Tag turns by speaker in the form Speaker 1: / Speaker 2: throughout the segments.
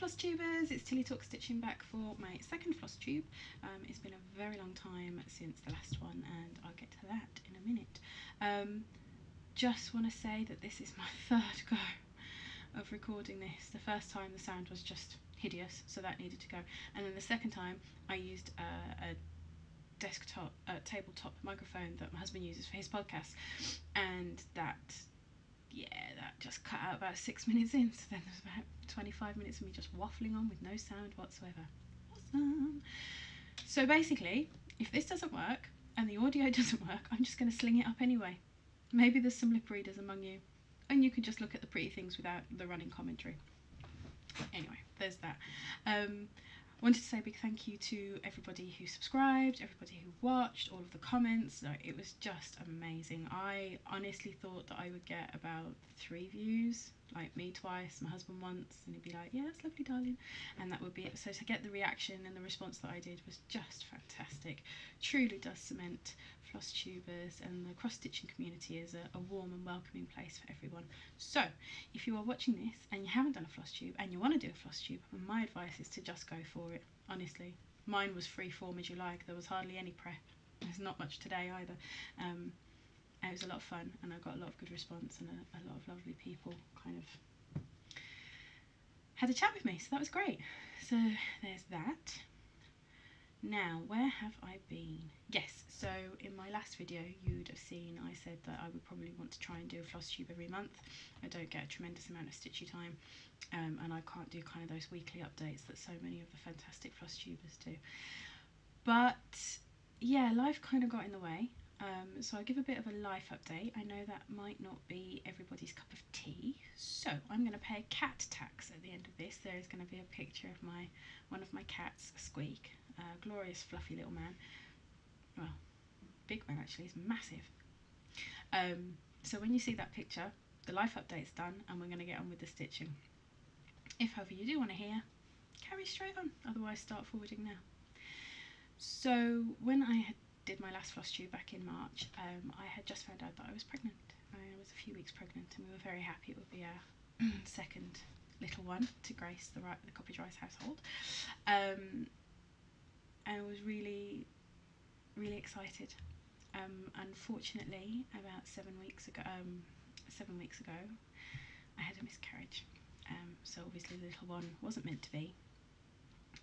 Speaker 1: Flosstubers, it's Tilly Talk Stitching back for my second Flosstube. It's been a very long time since the last one and I'll get to that in a minute. Just want to say that this is my third go of recording this. The first time the sound was just hideous, so that needed to go, and then the second time I used a desktop tabletop microphone that my husband uses for his podcast, and that just cut out about 6 minutes in, so then there's about 25 minutes of me just waffling on with no sound whatsoever. Awesome. So basically, if this doesn't work and the audio doesn't work, I'm just going to sling it up anyway. Maybe there's some lip readers among you and you can just look at the pretty things without the running commentary. Anyway, there's that. Wanted to say a big thank you to everybody who subscribed, everybody who watched, all of the comments. It was just amazing. I honestly thought that I would get about 3 views, like me twice, my husband once, and he'd be like, yeah, that's lovely, darling, and that would be it. So to get the reaction and the response that I did was just fantastic. Truly does cement Flosstubers and the cross-stitching community is a warm and welcoming place for everyone. So if you are watching this and you haven't done a Flosstube and you want to do a Flosstube, my advice is to just go for it. Honestly, mine was free form as you like. There was hardly any prep. There's not much today either. It was a lot of fun and I got a lot of good response, and a lot of lovely people kind of had a chat with me, so that was great. So there's that. Now, where have I been? Yes, so in my last video you'd have seen I said that I would probably want to try and do a Flosstube every month. I don't get a tremendous amount of stitchy time, and I can't do kind of those weekly updates that so many of the fantastic Flosstubers do. But yeah, life kind of got in the way, so I'll give a bit of a life update. I know that might not be everybody's cup of tea, so I'm going to pay a cat tax at the end of this. There is going to be a picture of one of my cats, Squeak, a glorious fluffy little man. Well, big man actually, he's massive. So when you see that picture, the life update's done and we're going to get on with the stitching. If however you do want to hear, carry straight on, otherwise start forwarding now. So when I did my last Flosstube back in March, I had just found out that I was pregnant. I was a few weeks pregnant and we were very happy it would be our second little one to grace the Copy Dry's household. And I was really excited. Unfortunately, about 7 weeks ago, I had a miscarriage. So obviously the little one wasn't meant to be,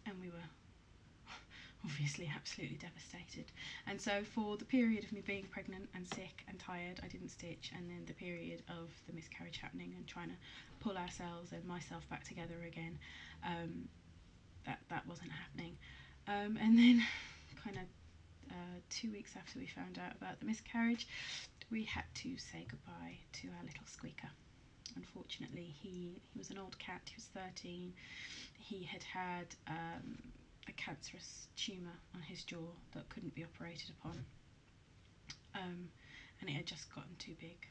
Speaker 1: and we were obviously absolutely devastated. And so for the period of me being pregnant and sick and tired, I didn't stitch, and then the period of the miscarriage happening and trying to pull ourselves and myself back together again, that wasn't happening. And then kind of 2 weeks after we found out about the miscarriage, we had to say goodbye to our little Squeaker. Unfortunately, he was an old cat. He was 13. He had a cancerous tumour on his jaw that couldn't be operated upon, and it had just gotten too big.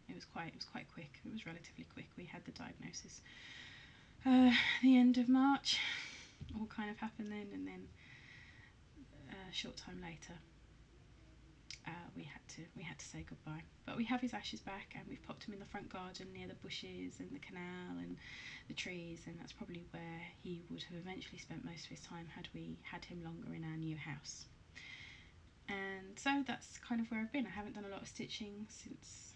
Speaker 1: It was quite quick. It was relatively quick. We had the diagnosis the end of March. All kind of happened then, and then a short time later we had to say goodbye. But we have his ashes back, and we've popped him in the front garden near the bushes and the canal and the trees, and that's probably where he would have eventually spent most of his time had we had him longer in our new house. And so that's kind of where I've been. I haven't done a lot of stitching since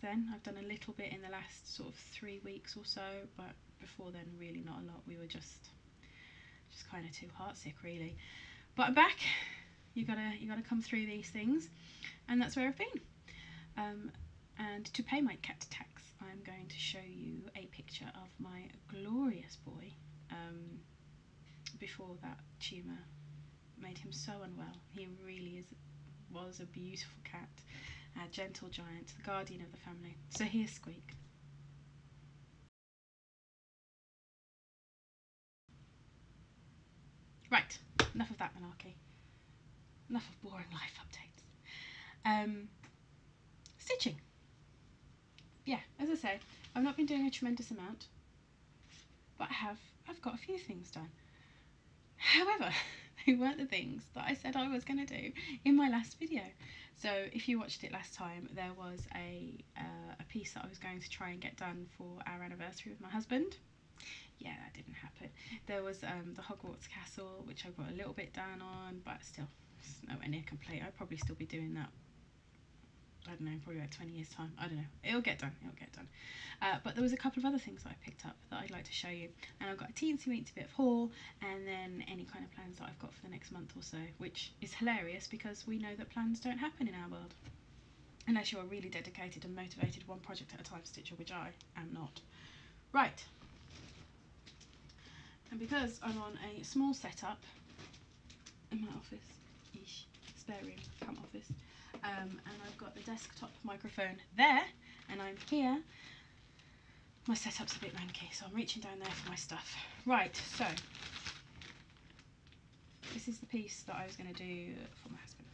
Speaker 1: then. I've done a little bit in the last sort of 3 weeks or so, but before then really not a lot. We were just kind of too heartsick really. But I'm back. You gotta come through these things, and that's where I've been. And to pay my cat tax, I'm going to show you a picture of my glorious boy before that tumour made him so unwell. He really was a beautiful cat, a gentle giant, the guardian of the family. So here's Squeak. Right, enough of that malarkey. Enough of boring life updates. Stitching. Yeah, as I say, I've not been doing a tremendous amount, but I've got a few things done. However, they weren't the things that I said I was going to do in my last video. So if you watched it last time, there was a piece that I was going to try and get done for our anniversary with my husband. yeah, that didn't happen. There was the Hogwarts Castle, which I got a little bit down on, but still, it's nowhere near complete. I'd probably still be doing that, I don't know, probably about 20 years time. I don't know, it'll get done, it'll get done. But there was a couple of other things that I picked up that I'd like to show you, and I've got a teensy bit of haul, and then any kind of plans that I've got for the next month or so, which is hilarious because we know that plans don't happen in our world unless you're a really dedicated and motivated one project at a time stitcher, which I am not. Right, and because I'm on a small setup in my office-ish, spare room, come office, and I've got the desktop microphone there, and I'm here, my setup's a bit manky, so I'm reaching down there for my stuff. Right, so this is the piece that I was going to do for my husband.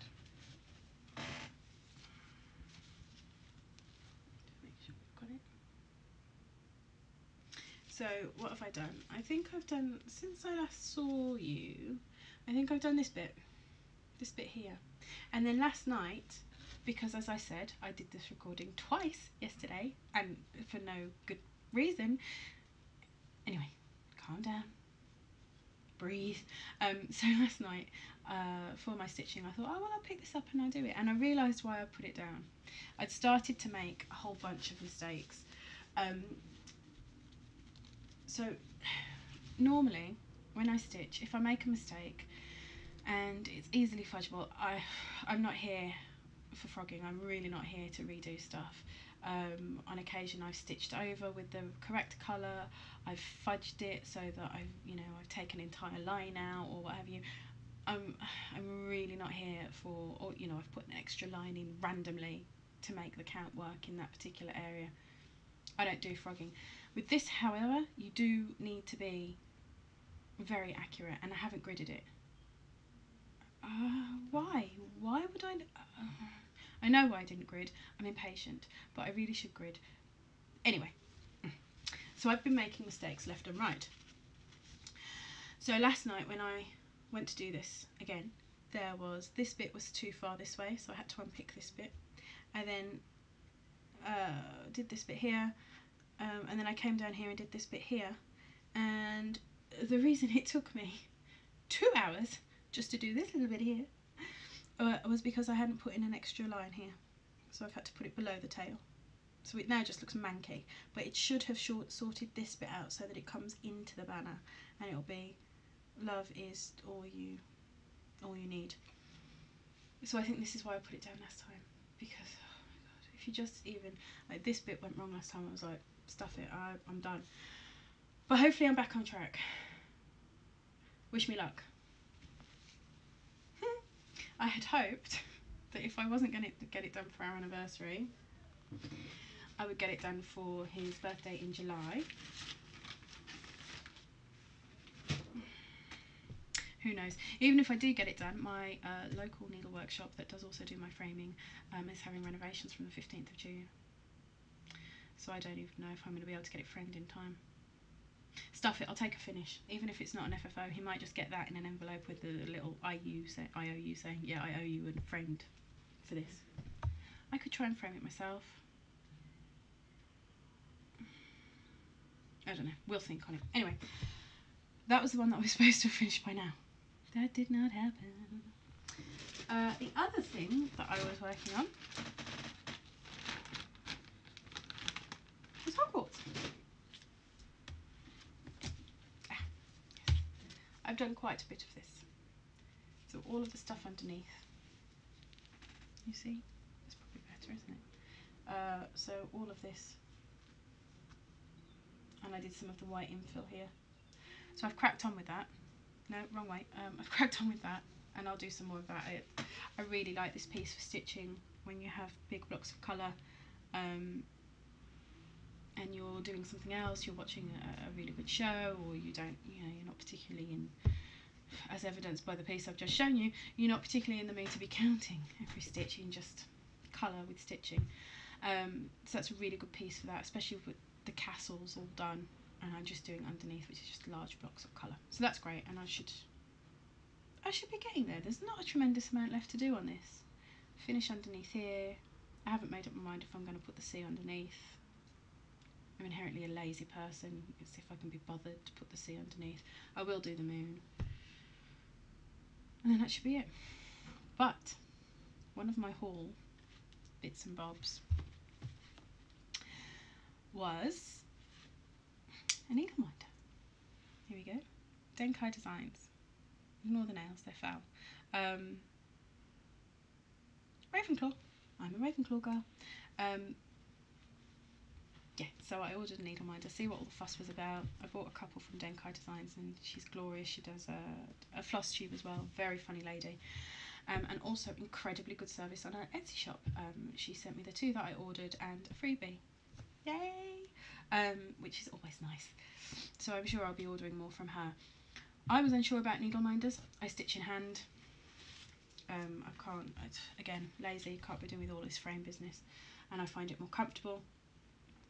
Speaker 1: Make sure we've got it. So what have I done? I think I've done, since I last saw you, I think I've done this bit here. And then last night, because as I said, I did this recording twice yesterday, and for no good reason. Anyway, calm down, breathe. So last night, for my stitching, I thought, oh well, I'll pick this up and I'll do it. And I realised why I put it down. I'd started to make a whole bunch of mistakes. So normally, when I stitch, if I make a mistake and it's easily fudgeable, I'm not here for frogging. I'm really not here to redo stuff. On occasion I've stitched over with the correct colour, I've fudged it so that I've taken an entire line out or what have you. I'm really not here for, or I've put an extra line in randomly to make the count work in that particular area. I don't do frogging. With this, however, you do need to be very accurate, and I haven't gridded it. Why? Why would I? I know why I didn't grid. I'm impatient, but I really should grid. Anyway, so I've been making mistakes left and right. So last night when I went to do this again, this bit was too far this way, so I had to unpick this bit. I then did this bit here, and then I came down here and did this bit here. And the reason it took me 2 hours just to do this little bit here was because I hadn't put in an extra line here, so I've had to put it below the tail, so it now just looks manky, but it should have sorted this bit out so that it comes into the banner, and it'll be love is all you need. So I think this is why I put it down last time, because oh my god, if you just even, like, this bit went wrong last time, I was like, stuff it, I'm done. But hopefully I'm back on track. Wish me luck. I had hoped that if I wasn't going to get it done for our anniversary, I would get it done for his birthday in July. Who knows? Even if I do get it done, my local needle workshop that does also do my framing is having renovations from the 15th of June. So I don't even know if I'm going to be able to get it framed in time. Stuff it, I'll take a finish. Even if it's not an FFO, he might just get that in an envelope with a little IOU saying, yeah, I owe you and framed for this. I could try and frame it myself. I don't know, we'll think on it. Anyway, that was the one that was supposed to have finished by now. That did not happen. The other thing that I was working on was Hogwarts. I've done quite a bit of this. So all of the stuff underneath, you see, it's probably better, isn't it? So all of this, and I did some of the white infill here. So I've cracked on with that. No, wrong way. I've cracked on with that, and I'll do some more of that. I really like this piece for stitching when you have big blocks of colour, and you're doing something else, you're watching a really good show, or you don't, you're not particularly in, as evidenced by the piece I've just shown you, you're not particularly in the mood to be counting every stitch, you can just colour with stitching. So that's a really good piece for that, especially with the castles all done, and I'm just doing underneath, which is just large blocks of colour. So that's great, and I should be getting there. There's not a tremendous amount left to do on this. Finish underneath here. I haven't made up my mind if I'm going to put the C underneath. I'm inherently a lazy person. It's if I can be bothered to put the sea underneath. I will do the moon. And then that should be it. But one of my haul bits and bobs was a needle minder. Here we go. Denkai Designs. Ignore the nails, they're foul. Ravenclaw. I'm a Ravenclaw girl. Yeah, so I ordered a needle minder, see what all the fuss was about. I bought a couple from Denkai Designs and she's glorious. She does a Flosstube as well, very funny lady. And also incredibly good service on her Etsy shop. She sent me the 2 that I ordered and a freebie. Yay! Which is always nice. So I'm sure I'll be ordering more from her. I was unsure about needle minders. I stitch in hand. I can't, again, lazy, can't be doing with all this frame business. And I find it more comfortable.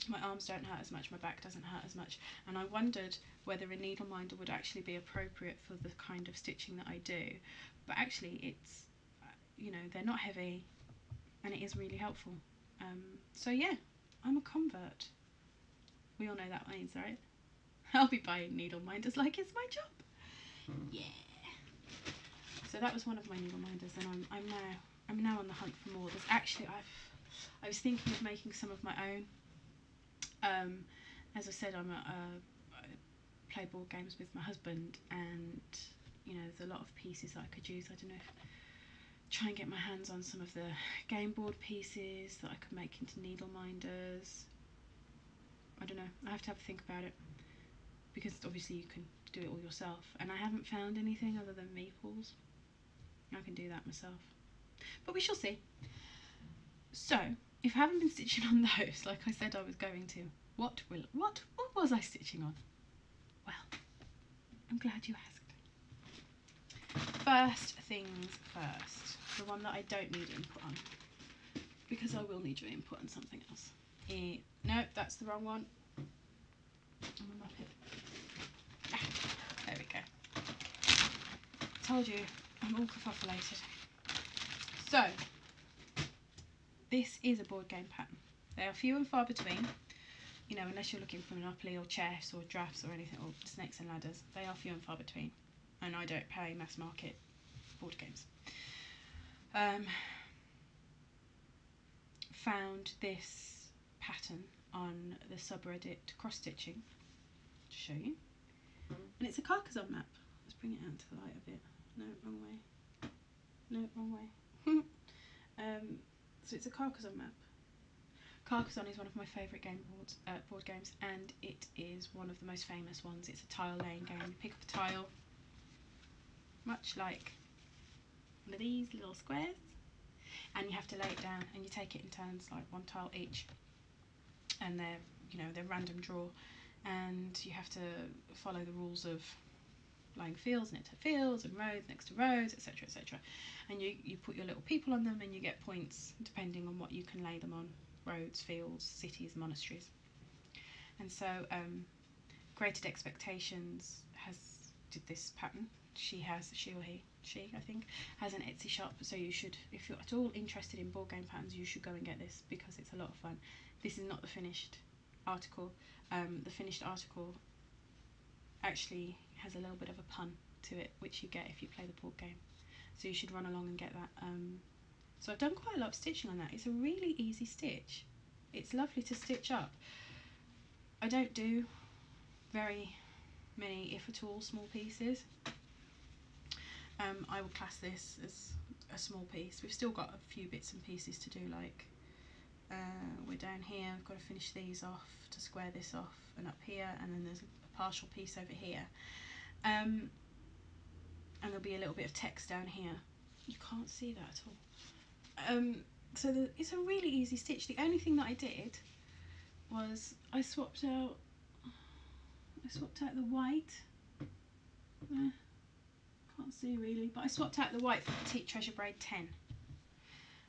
Speaker 1: My arms don't hurt as much, my back doesn't hurt as much. And I wondered whether a needle minder would actually be appropriate for the kind of stitching that I do. But actually it's, you know, they're not heavy and it is really helpful. So yeah, I'm a convert. We all know that means, right? I'll be buying needle minders like it's my job. Yeah. So that was one of my needle minders, and I'm now on the hunt for more. There's actually I was thinking of making some of my own. As I said, I play board games with my husband, and you know there's a lot of pieces that I could use. I don't know if try and get my hands on some of the game board pieces that I could make into needle minders. I don't know. I have to have a think about it, because obviously you can do it all yourself, and I haven't found anything other than meeples. I can do that myself, but we shall see. So if I haven't been stitching on those like I said I was going to, what was I stitching on? Well, I'm glad you asked. First things first, the one that I don't need input on, because I will need your input on something else. No, that's the wrong one. I'm gonna mop it. There we go. Told you, I'm all kerfuffulated. So, this is a board game pattern. They are few and far between, you know, unless you're looking for Monopoly or chess or drafts or anything, or snakes and ladders. They are few and far between, and I don't pay mass market board games. Found this pattern on the subreddit cross stitching to show you, and it's a Carcassonne map. Let's bring it out to the light a bit. No, wrong way. No, wrong way. So it's a Carcassonne map. Carcassonne is one of my favourite board games, and it is one of the most famous ones. It's a tile laying game. You pick up a tile, much like one of these little squares, and you have to lay it down, and you take it in turns, like 1 tile each, and they're random draw, and you have to follow the rules of laying fields next to fields and roads next to roads, etc, etc, and you put your little people on them, and you get points depending on what you can lay them on: roads, fields, cities, monasteries. And so Created Expectations did this pattern. She I think has an Etsy shop, so you should, if you're at all interested in board game patterns, you should go and get this, because it's a lot of fun. This is not the finished article. The finished article actually has a little bit of a pun to it, which you get if you play the board game, so you should run along and get that. So I've done quite a lot of stitching on that. It's a really easy stitch. It's lovely to stitch up. I don't do very many, if at all, small pieces. I would class this as a small piece. We've still got a few bits and pieces to do, like we're down here, I've got to finish these off to square this off, and up here, and then there's a partial piece over here, and there'll be a little bit of text down here. You can't see that at all. So it's a really easy stitch. The only thing that I did was I swapped out the white. Can't see really, but I swapped out the white for Petite Treasure Braid 10,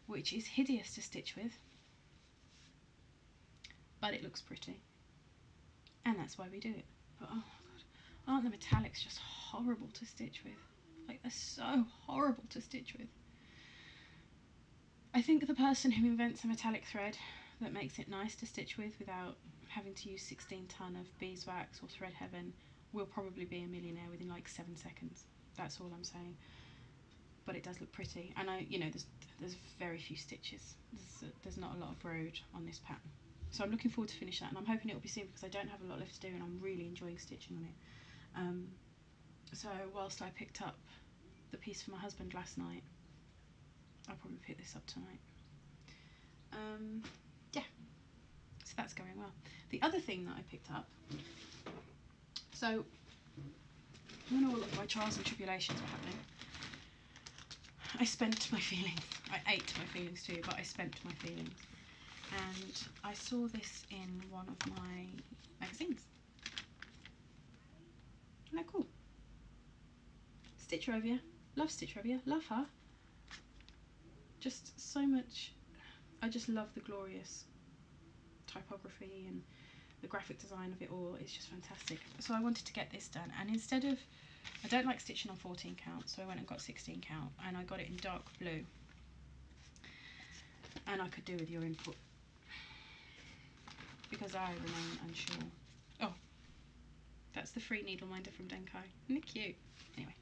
Speaker 1: which is hideous to stitch with, but it looks pretty, and that's why we do it. But oh my god, aren't the metallics just horrible to stitch with? Like, they're so horrible to stitch with. I think the person who invents a metallic thread, that makes it nice to stitch with without having to use 16 ton of beeswax or thread heaven will probably be a millionaire within like 7 seconds. That's all I'm saying. But it does look pretty, and I, you know, there's very few stitches. There's not a lot of road on this pattern, so I'm looking forward to finish that, and I'm hoping it will be soon because I don't have a lot left to do, and I'm really enjoying stitching on it. So whilst I picked up the piece for my husband last night, I'll probably pick this up tonight. Yeah, so that's going well. The other thing that I picked up, so when all of my trials and tribulations were happening, I spent my feelings. I ate my feelings too, but I spent my feelings. And I saw this in one of my magazines. Isn't that cool? Stitcherovia. Love Stitcherovia. Love her. Just so much. I just love the glorious typography and the graphic design of it all. It's just fantastic. So I wanted to get this done, and instead of, I don't like stitching on 14 count, so I went and got 16 count, and I got it in dark blue, and I could do with your input because I remain unsure. Oh, that's the free needle minder from Denkai. Isn't it cute? Anyway,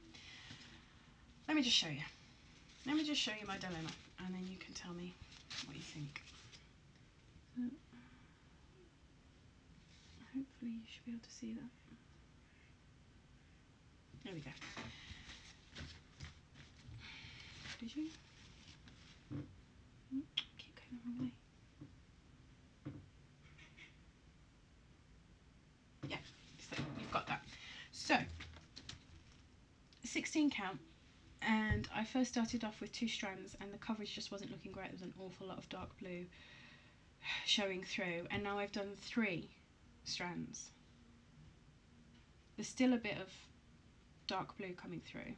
Speaker 1: let me just show you. Let me just show you my dilemma, and then you can tell me what you think. So, hopefully you should be able to see that. There we go. Did you? Keep going the wrong way. Yeah, so you've got that. So, 16 count, and I first started off with 2 strands, and the coverage just wasn't looking great. There was an awful lot of dark blue showing through, and now I've done 3 strands. There's still a bit of dark blue coming through,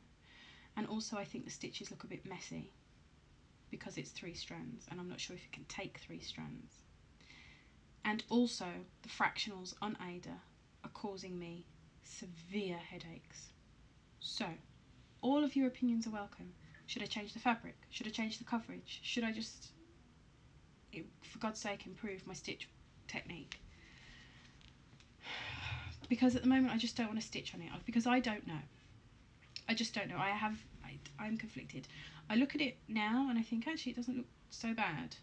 Speaker 1: and also I think the stitches look a bit messy because it's 3 strands, and I'm not sure if it can take 3 strands. And also the fractionals on Ada are causing me severe headaches. So all of your opinions are welcome. Should I change the fabric? Should I change the coverage? Should I just, for God's sake, improve my stitch technique? Because at the moment I just don't want to stitch on it, because I don't know. I just don't know. I'm conflicted. I look at it now and I think actually it doesn't look so bad,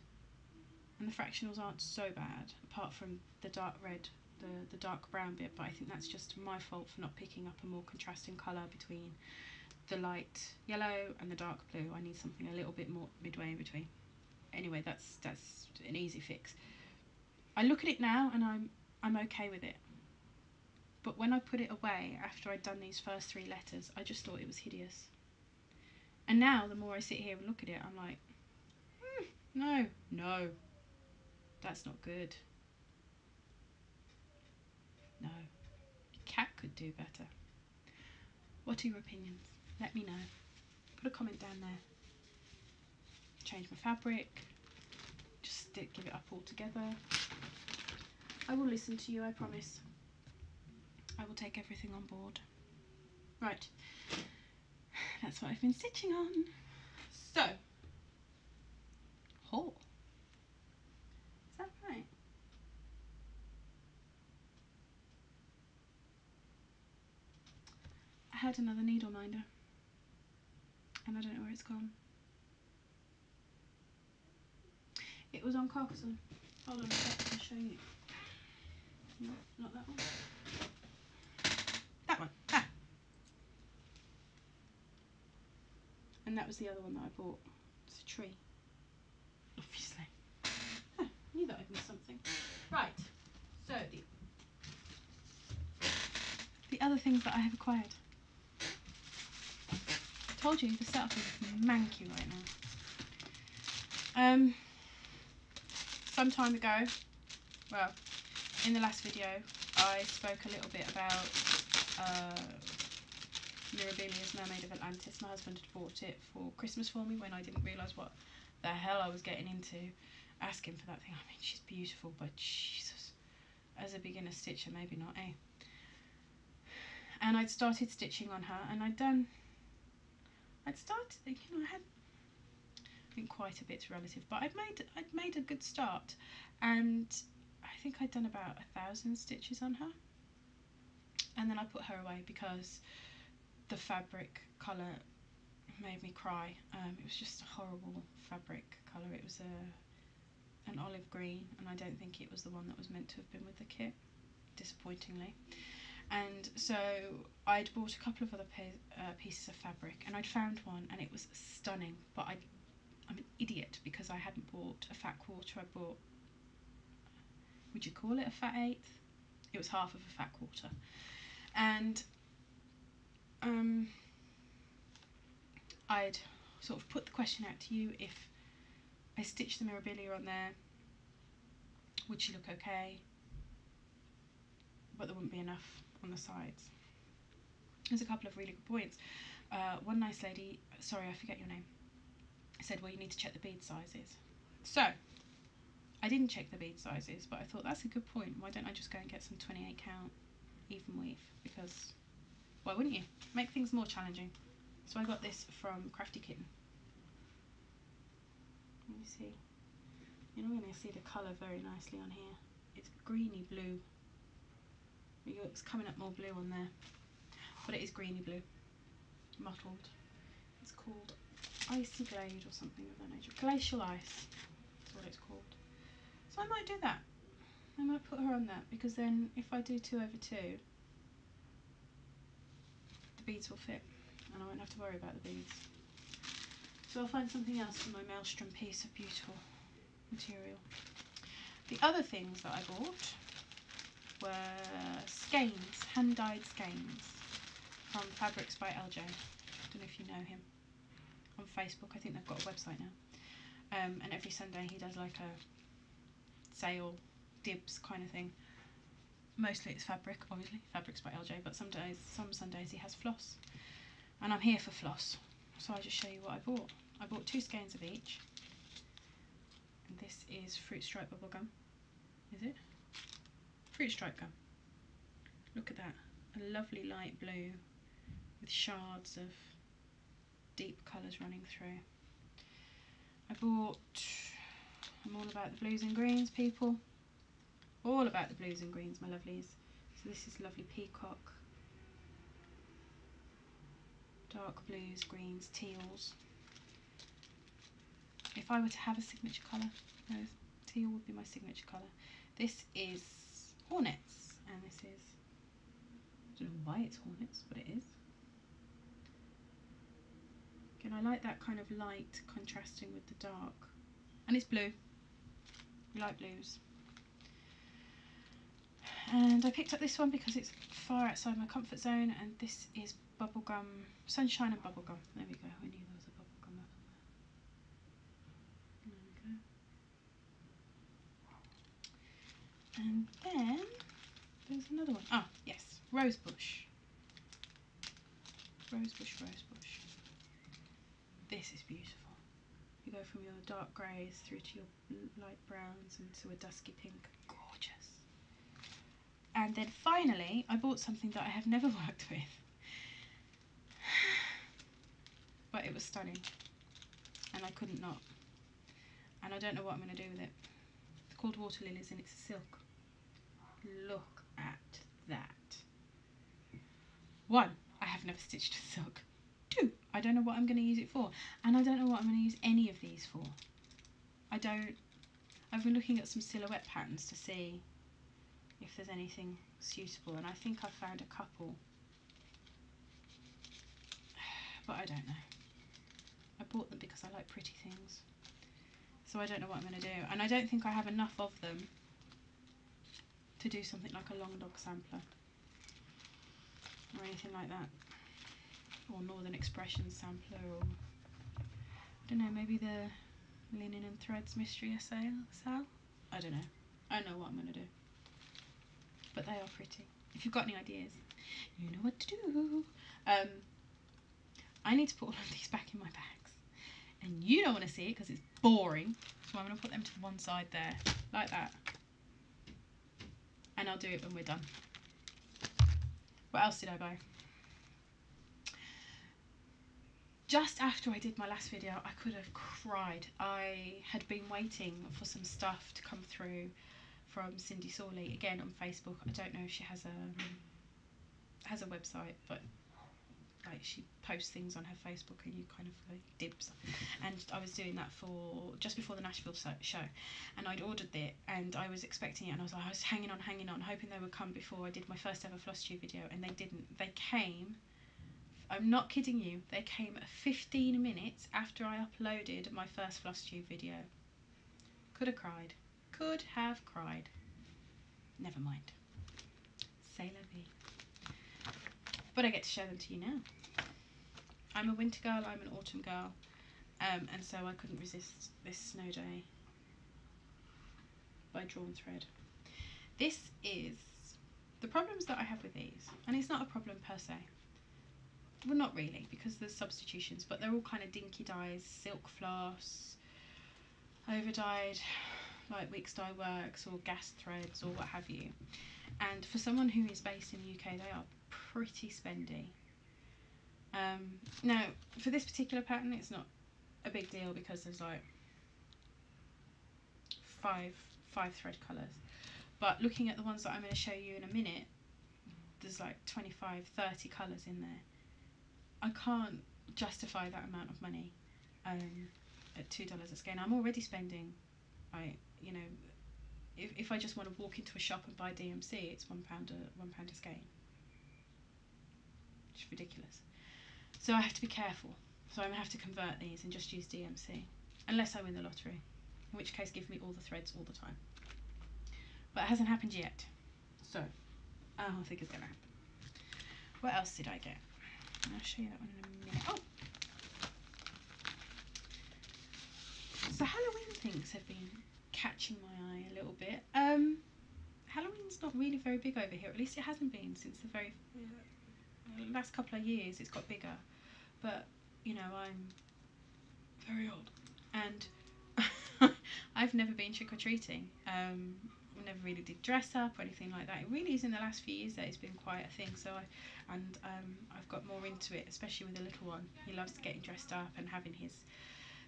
Speaker 1: and the fractionals aren't so bad apart from the dark red, the dark brown bit, but I think that's just my fault for not picking up a more contrasting colour between the light yellow and the dark blue. I need something a little bit more midway in between. Anyway, that's an easy fix. I look at it now and I'm okay with it. But when I put it away after I'd done these first 3 letters, I just thought it was hideous. And now the more I sit here and look at it, I'm like, no, that's not good. No, Cat could do better. What are your opinions? Let me know. Put a comment down there. Change my fabric. Just give it up altogether. I will listen to you, I promise. I will take everything on board. Right. That's what I've been stitching on. So, haul. Is that right? I had another needle minder, and I don't know where it's gone. It was on Carcassonne. Hold on a sec, I'll show you. No, not that one. That one. Ah. And that was the other one that I bought. It's a tree. Obviously. Huh, I knew that I'd missed something. Right. So the other things that I have acquired. I told you the setup is manky right now. Some time ago, well, in the last video, I spoke a little bit about Mirabilia's Mermaid of Atlantis. My husband had bought it for Christmas for me when I didn't realise what the hell I was getting into asking for that thing. I mean, she's beautiful, but Jesus, as a beginner stitcher, maybe not, eh? And I'd started stitching on her, and I'd started, you know, I think quite a bit's relative, but I'd made a good start, and I think I'd done about 1,000 stitches on her, and then I put her away because the fabric colour made me cry. It was just a horrible fabric colour. It was an olive green, and I don't think it was the one that was meant to have been with the kit, disappointingly. And so I'd bought a couple of other pieces of fabric, and I'd found one and it was stunning, but I'm an idiot because I hadn't bought a fat quarter. I bought, would you call it a fat eighth? It was half of a fat quarter. And I'd sort of put the question out to you, if I stitched the mirabilia on there, would she look okay? But there wouldn't be enough on the sides. There's a couple of really good points. One nice lady, sorry I forget your name, said, well, you need to check the bead sizes. So I didn't check the bead sizes, but I thought that's a good point. Why don't I just go and get some 28 count even weave? Because why wouldn't you? Make things more challenging. So I got this from Crafty Kitten. Let me see. You're not going to see the colour very nicely on here. It's greeny blue. It's coming up more blue on there, but it is greeny blue, mottled. It's called Icy Glade or something of that nature. Glacial Ice is what it's called. So I might do that. I might put her on that, because then if I do 2/2, the beads will fit and I won't have to worry about the beads. So I'll find something else for my maelstrom piece of beautiful material. The other things that I bought were skeins, hand-dyed skeins from Fabrics by LJ. I don't know if you know him. On Facebook, I think they've got a website now. And every Sunday he does like a sale, dibs kind of thing. Mostly it's fabric, obviously, Fabrics by LJ, but some Sundays he has floss. And I'm here for floss, so I'll just show you what I bought. I bought 2 skeins of each. And this is Fruit Stripe Bubblegum. Is it? Fruit Stripe gum. Look at that. A lovely light blue with shards of deep colours running through. I'm all about the blues and greens, people. All about the blues and greens, my lovelies. So this is lovely peacock. Dark blues, greens, teals. If I were to have a signature colour, teal would be my signature colour. This is Hornets, and this is, I don't know why it's Hornets, but it is. Again, I like that kind of light contrasting with the dark. And it's blue. Light blues. And I picked up this one because it's far outside my comfort zone, and this is Bubblegum, Sunshine and Bubblegum. There we go, I knew there was a bubblegum up there. There we go. And then there's another one. Ah, yes, Rosebush. Rosebush, Rosebush. This is beautiful. You go from your dark greys through to your light browns and to a dusky pink. Gorgeous. And then finally, I bought something that I have never worked with. But it was stunning. And I couldn't not. And I don't know what I'm going to do with it. It's called Water Lilies and it's a silk. Look at that. 1, I have never stitched a silk. 2, I don't know what I'm going to use it for. And I don't know what I'm going to use any of these for. I've been looking at some silhouette patterns to see if there's anything suitable, and I think I found a couple. But I don't know. I bought them because I like pretty things. So I don't know what I'm going to do. And I don't think I have enough of them to do something like a long dog sampler. Or anything like that. Or Northern Expression sampler, or I don't know, maybe the Linen and Threads Mystery Essay sale? I don't know. I don't know what I'm going to do. But they are pretty. If you've got any ideas, you know what to do. I need to put all of these back in my bags. And you don't want to see it because it's boring. So I'm going to put them to one side there, like that. And I'll do it when we're done. What else did I buy? just after I did my last video, I could have cried. I had been waiting for some stuff to come through from Cindy Sawley, again on Facebook. I don't know if she has a website, but like she posts things on her Facebook and you kind of like dibs. And I was doing that for just before the Nashville show, and I'd ordered it and I was expecting it, and I was hanging on, hoping they would come before I did my first ever Flosstube video, and they didn't. They came, I'm not kidding you, they came 15 minutes after I uploaded my first Flosstube video. Could have cried. Could have cried. Never mind. C'est la vie. But I get to show them to you now. I'm a winter girl, I'm an autumn girl, and so I couldn't resist this snow day by Drawn Thread. This is the problems that I have with these, and it's not a problem per se. Well, not really, because there's substitutions, but they're all kind of dinky dyes, silk floss, over dyed like Weeks Dye Works or gas threads or what have you. And for someone who is based in the UK, they are pretty spendy. Now, for this particular pattern, it's not a big deal because there's like five thread colours. But looking at the ones that I'm going to show you in a minute, there's like 25, 30 colours in there. I can't justify that amount of money at $2 a skein. I'm already spending, you know, if I just want to walk into a shop and buy DMC, it's £1 a skein. It's ridiculous. So I have to be careful. So I'm going to have to convert these and just use DMC, unless I win the lottery, in which case give me all the threads all the time. But it hasn't happened yet, so I don't think it's going to happen. What else did I get? I'll show you that one in a minute. Oh! So Halloween things have been catching my eye a little bit. Halloween's not really very big over here, at least it hasn't been since the very last couple of years. It's got bigger, but you know, I'm very old and I've never been trick-or-treating. I never really did dress up or anything like that. It really is in the last few years that it's been quite a thing. So I've got more into it, especially with the little one. He loves getting dressed up and having his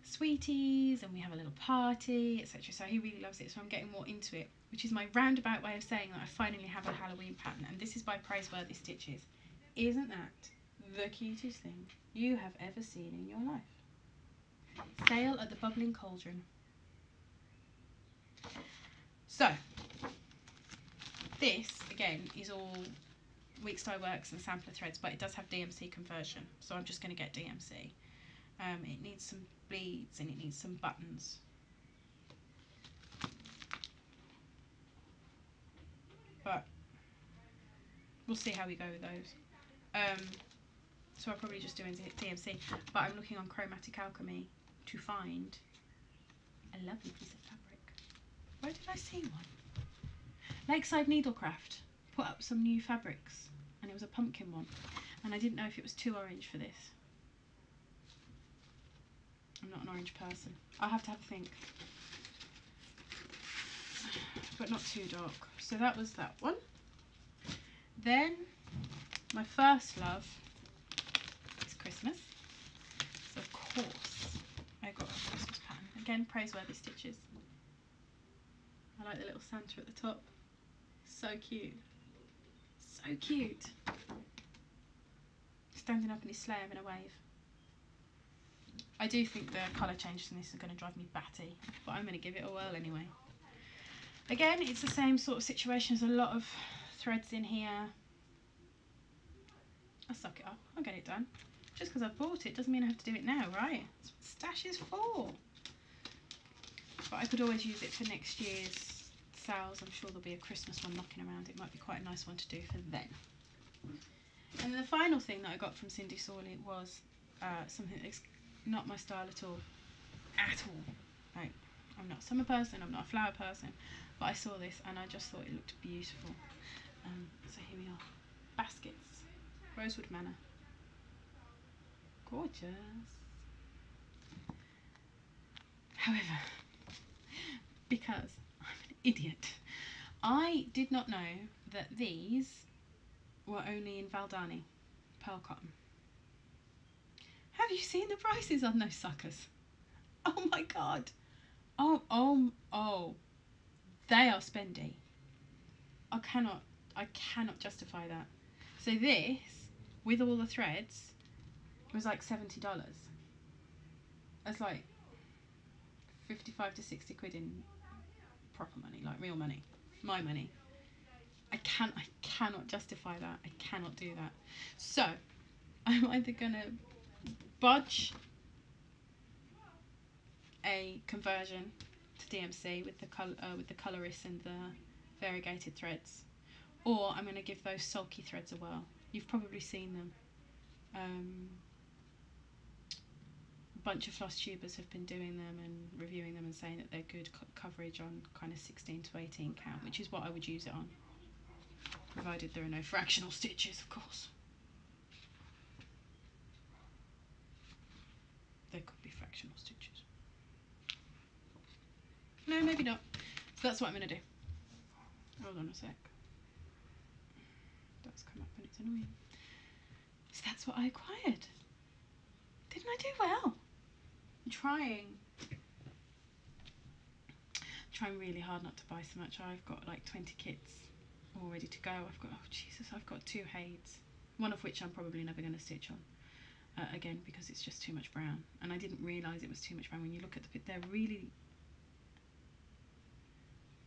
Speaker 1: sweeties, and we have a little party, etc. So he really loves it. So I'm getting more into it, which is my roundabout way of saying that I finally have a Halloween pattern, and this is by Praiseworthy Stitches. Isn't that the cutest thing you have ever seen in your life? Sale at the Bubbling Cauldron. So this again is all Weeks Dye Works and sampler threads, but it does have DMC conversion, so I'm just going to get DMC. It needs some bleeds and it needs some buttons. But we'll see how we go with those. So I'll probably just do DMC, but I'm looking on Chromatic Alchemy to find a lovely piece of fabric. Where did I see one? Lakeside Needlecraft put up some new fabrics, and it was a pumpkin one, and I didn't know if it was too orange for this. I'm not an orange person. I'll have to have a think, but not too dark. So that was that one. Then my first love is Christmas. So of course I got a Christmas pattern. Again, Praiseworthy Stitches. I like the little Santa at the top. So cute. So cute. Standing up in his sleigh having a wave. I do think the colour changes in this are going to drive me batty, but I'm going to give it a whirl anyway. Again, it's the same sort of situation. There's a lot of threads in here. I'll suck it up. I'll get it done. Just because I've bought it doesn't mean I have to do it now, right? That's what stash is for. But I could always use it for next year's sales. I'm sure there'll be a Christmas one knocking around. It might be quite a nice one to do for then. And then the final thing that I got from Cindy Sawley was something that's not my style at all. At all. Like, I'm not a summer person, I'm not a flower person, but I saw this and I just thought it looked beautiful. So here we are. Baskets. Rosewood Manor. Gorgeous. However, because I'm an idiot, I did not know that these were only in Valdani pearl cotton. Have you seen the prices on those suckers? Oh my god. Oh. They are spendy. I cannot justify that. So this, with all the threads, was like $70. That's like 55 to 60 quid in proper money, like real money. My money. I cannot justify that. I cannot do that. So I'm either gonna budge a conversion to DMC with the colorist and the variegated threads, or I'm gonna give those sulky threads a whirl. You've probably seen them. A bunch of floss tubers have been doing them and reviewing them and saying that they're good coverage on kind of 16 to 18 count, which is what I would use it on, provided there are no fractional stitches, of course. There could be fractional stitches. No, maybe not. So that's what I'm going to do. Hold on a sec. That's come up and it's annoying. So that's what I acquired. Didn't I do well? I'm trying really hard not to buy so much. I've got like 20 kits all ready to go. I've got 2 Hades, one of which I'm probably never going to stitch on again, because it's just too much brown, and I didn't realise it was too much brown. When you look at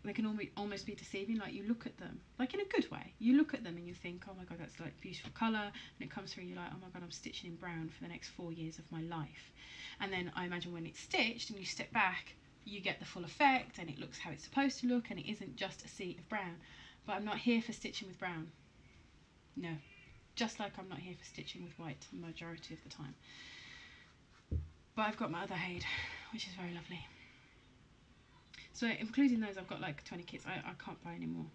Speaker 1: they can almost be deceiving. Like, you look at them, like in a good way, you look at them and you think, oh my god, that's like beautiful colour, and it comes through and you're like, oh my god, I'm stitching in brown for the next 4 years of my life. And then I imagine when it's stitched and you step back, you get the full effect and it looks how it's supposed to look, and it isn't just a sea of brown. But I'm not here for stitching with brown. No. Just like I'm not here for stitching with white the majority of the time. But I've got my other Hade, which is very lovely. So including those, I've got like 20 kits. I can't buy any more.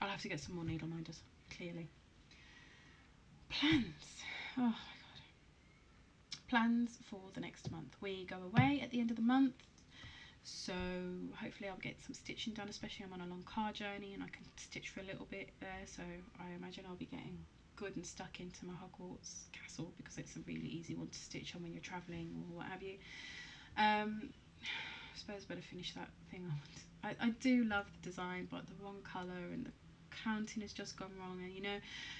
Speaker 1: I'll have to get some more needle minders, clearly. Plans. Oh my god. Plans for the next month. We go away at the end of the month, so hopefully I'll get some stitching done, especially I'm on a long car journey and I can stitch for a little bit there, so I imagine I'll be getting good and stuck into my Hogwarts castle, because it's a really easy one to stitch on when you're travelling or what have you. I suppose I better finish that thing off. I do love the design, but the wrong colour and the counting has just gone wrong, and you know,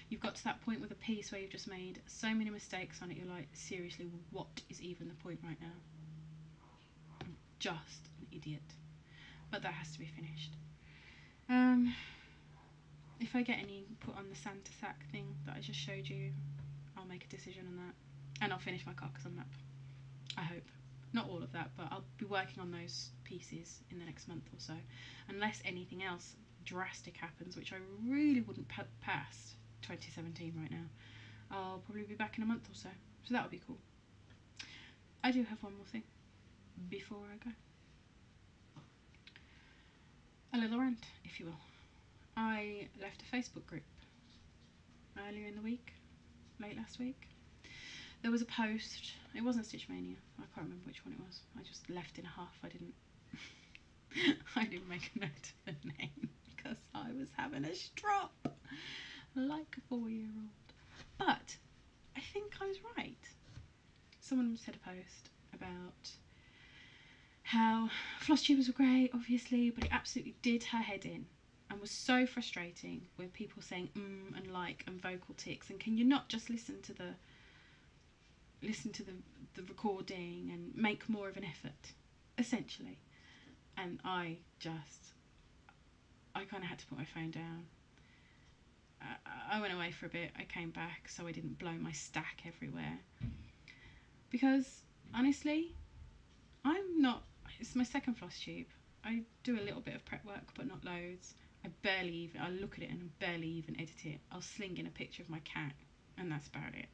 Speaker 1: you've got to that point with a piece where you've just made so many mistakes on it, you're like, seriously, what is even the point right now? I'm just an idiot. But that has to be finished. If I get any put on the Santa sack thing that I just showed you, I'll make a decision on that, and I'll finish my Carcassonne map, I hope. Not all of that, but I'll be working on those pieces in the next month or so, unless anything else drastic happens, which I really wouldn't pass 2017 right now. I'll probably be back in a month or so, so that'll be cool. I do have one more thing before I go. A little rant, if you will. I left a Facebook group earlier in the week, late last week. There was a post. It wasn't Stitch Mania. I can't remember which one it was. I just left in half. I didn't make a note of the name because I was having a strop like a 4-year-old. But I think I was right. Someone said a post about how floss tubers were great, obviously, but it absolutely did her head in and was so frustrating with people saying and like and vocal tics, and can you not just listen to the recording and make more of an effort, essentially. And I kind of had to put my phone down. I went away for a bit. I came back so I didn't blow my stack everywhere, because honestly, it's my second floss tube. I do a little bit of prep work, but not loads. I look at it and barely even edit it. I'll sling in a picture of my cat and that's about it.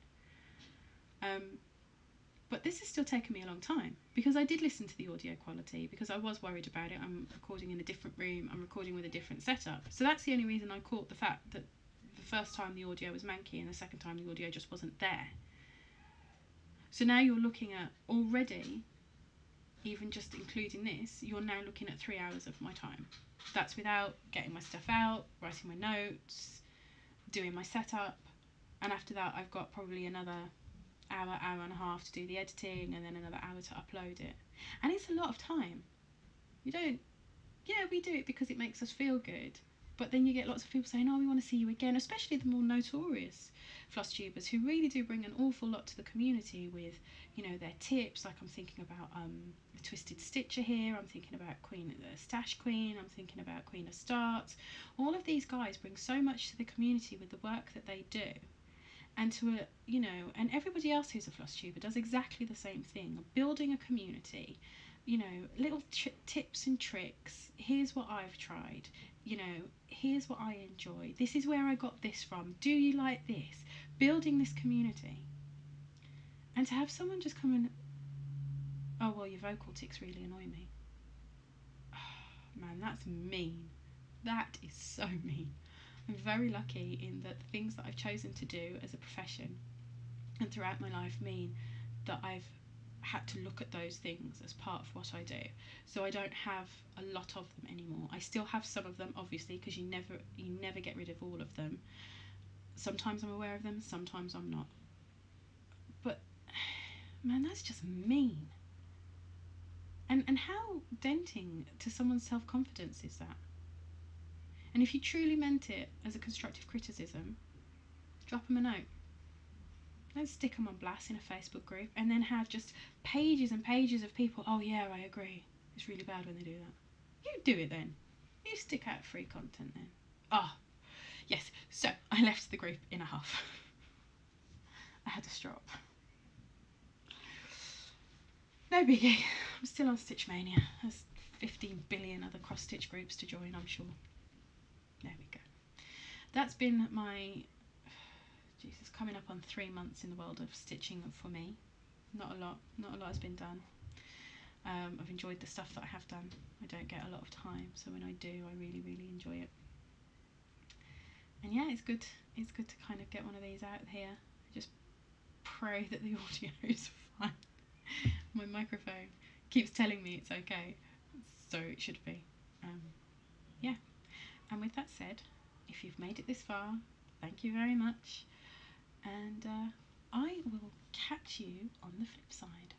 Speaker 1: But this has still taken me a long time, because I did listen to the audio quality, because I was worried about it. I'm recording in a different room, I'm recording with a different setup. So that's the only reason I caught the fact that the first time the audio was manky and the second time the audio just wasn't there. So now you're looking at already, even just including this, you're now looking at 3 hours of my time. That's without getting my stuff out, writing my notes, doing my setup, and after that I've got probably another hour and a half to do the editing, and then another hour to upload it. And it's a lot of time. You don't, yeah, we do it because it makes us feel good. But then you get lots of people saying, oh, we want to see you again, especially the more notorious floss tubers who really do bring an awful lot to the community with, you know, their tips. Like I'm thinking about the Twisted Stitcher here, I'm thinking about Queen, the Stash Queen, I'm thinking about Queen of Starts. All of these guys bring so much to the community with the work that they do. And to a, you know, and everybody else who's a floss tuber does exactly the same thing, building a community, you know, little tips and tricks. Here's what I've tried, you know, here's what I enjoy, this is where I got this from, do you like this? Building this community. And to have someone just come and, oh well, your vocal tics really annoy me. Oh, man, that's mean. That is so mean. I'm very lucky in that the things that I've chosen to do as a profession and throughout my life mean that I've had to look at those things as part of what I do. So I don't have a lot of them anymore. I still have some of them, obviously, because you never get rid of all of them. Sometimes I'm aware of them, sometimes I'm not. But man, that's just mean. And how denting to someone's self-confidence is that? And if you truly meant it as a constructive criticism, drop them a note. Don't stick them on blast in a Facebook group and then have just pages and pages of people, oh yeah, I agree, it's really bad when they do that. You do it then. You stick out free content then. Ah, oh, yes. So I left the group in a huff. I had to strop. No biggie. I'm still on Stitchmania. There's 15 billion other cross-stitch groups to join, I'm sure. There we go. That's been my, Jesus, coming up on 3 months in the world of stitching for me. Not a lot has been done. I've enjoyed the stuff that I have done. I don't get a lot of time, so when I do, I really, really enjoy it. And yeah, it's good to kind of get one of these out here. I just pray that the audio is fine. My microphone keeps telling me it's okay, so it should be. Yeah, and with that said, if you've made it this far, thank you very much, and I will catch you on the flip side.